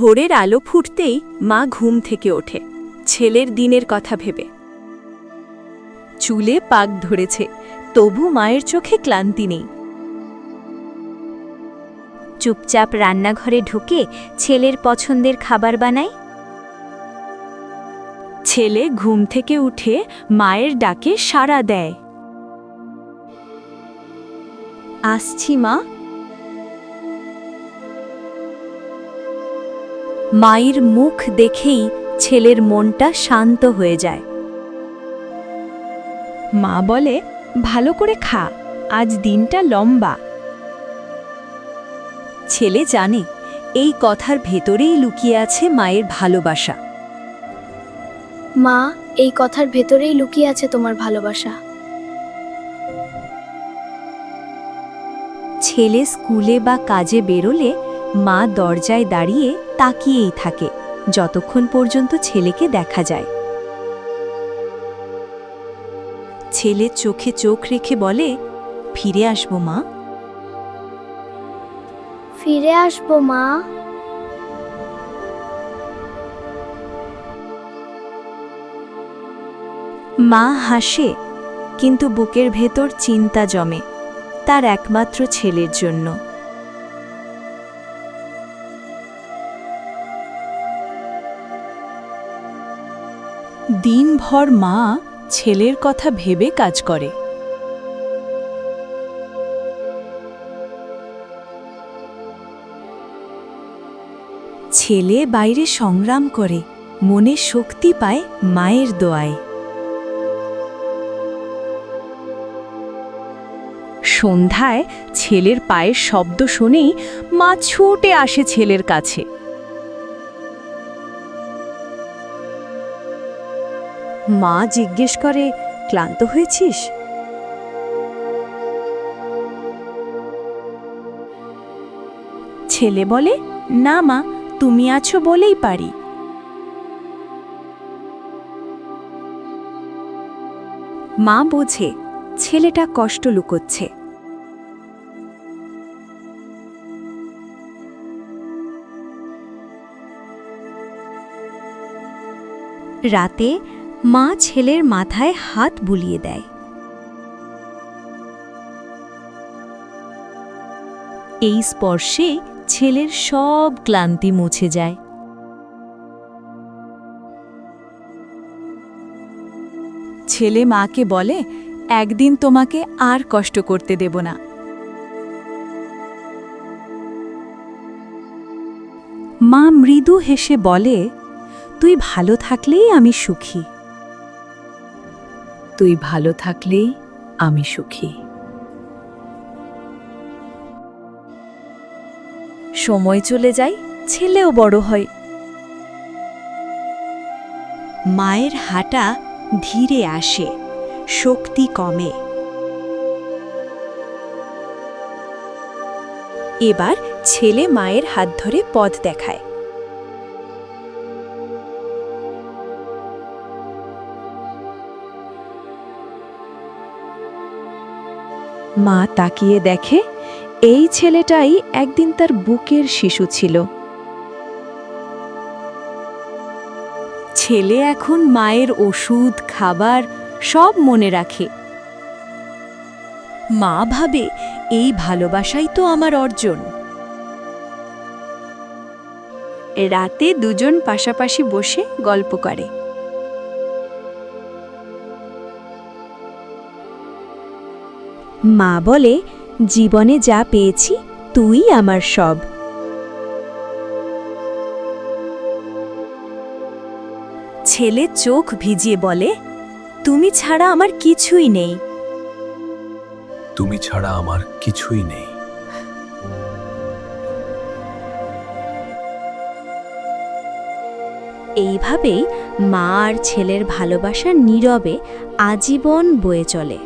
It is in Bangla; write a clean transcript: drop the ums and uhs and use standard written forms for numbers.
ভোরের আলো ফুটতেই মা ঘুম থেকে ওঠে, ছেলের দিনের কথা ভেবে। চুলে পাক ধরেছে, তবু মায়ের চোখে ক্লান্তি নেই। চুপচাপ রান্নাঘরে ঢুকে ছেলের পছন্দের খাবার বানায়। ছেলে ঘুম থেকে উঠে মায়ের ডাকে সাড়া দেয়। আসছি মা। মায়ের মুখ দেখেই ছেলের মনটা শান্ত হয়ে যায়। মা বলে, ভালো করে খা, আজ দিনটা লম্বা। ছেলে জানে এই কথার ভেতরেই লুকিয়ে আছে মায়ের ভালোবাসা। মা, এই কথার ভেতরেই লুকিয়ে আছে তোমার ভালোবাসা। ছেলে স্কুলে বা কাজে বেরোলে মা দরজায় দাঁড়িয়ে তাকিয়েই থাকে, যতক্ষণ পর্যন্ত ছেলেকে দেখা যায়। ছেলে চোখে চোখ রেখে বলে, ফিরে আসবো মা। ফিরে আসবো মা। মা হাসে, কিন্তু বুকের ভেতর চিন্তা জমে, তার একমাত্র ছেলের জন্য। দিনভর মা ছেলের কথা ভেবে কাজ করে। ছেলে বাইরে সংগ্রাম করে, মনে শক্তি পায় মায়ের দোয়ায়। সন্ধ্যায় ছেলের পায়ের শব্দ শুনেই মা ছুটে আসে ছেলের কাছে। মা জিজ্ঞেস করে, ক্লান্ত হয়েছিস? ছেলে বলে, না মা, তুমি আছো বলেই পারি। মা বোঝে ছেলেটা কষ্ট লুকোচ্ছে। রাতে মা ছেলের মাথায় হাত বুলিয়ে দেয়। এই স্পর্শে ছেলের সব ক্লান্তি মুছে যায়। ছেলে মাকে বলে, একদিন তোমাকে আর কষ্ট করতে দেব না। মা মৃদু হেসে বলে, তুই ভালো থাকলেই আমি সুখী। তুই ভালো থাকলেই আমি সুখী। সময় চলে যায়, ছেলেও বড় হয়। মায়ের হাঁটা ধীরে আসে, শক্তি কমে। এবার ছেলে মায়ের হাত ধরে পথ দেখায়। মা তাকিয়ে দেখে, এই ছেলেটাই একদিন তার বুকের শিশু ছিল। ছেলে এখন মায়ের ওষুধ, খাবার সব মনে রাখে। মা ভাবে, এই ভালোবাসাই তো আমার অর্জন। রাতে দুজন পাশাপাশি বসে গল্প করে। মা বলে, জীবনে যা পেয়েছি তুই আমার সব। ছেলে চোখ ভিজিয়ে বলে, তুমি ছাড়া আমার কিছুই নেই। তুমি ছাড়া আমার কিছুই নেই। এইভাবেই মা আর ছেলের ভালোবাসা নীরবে আজীবন বয়ে চলে।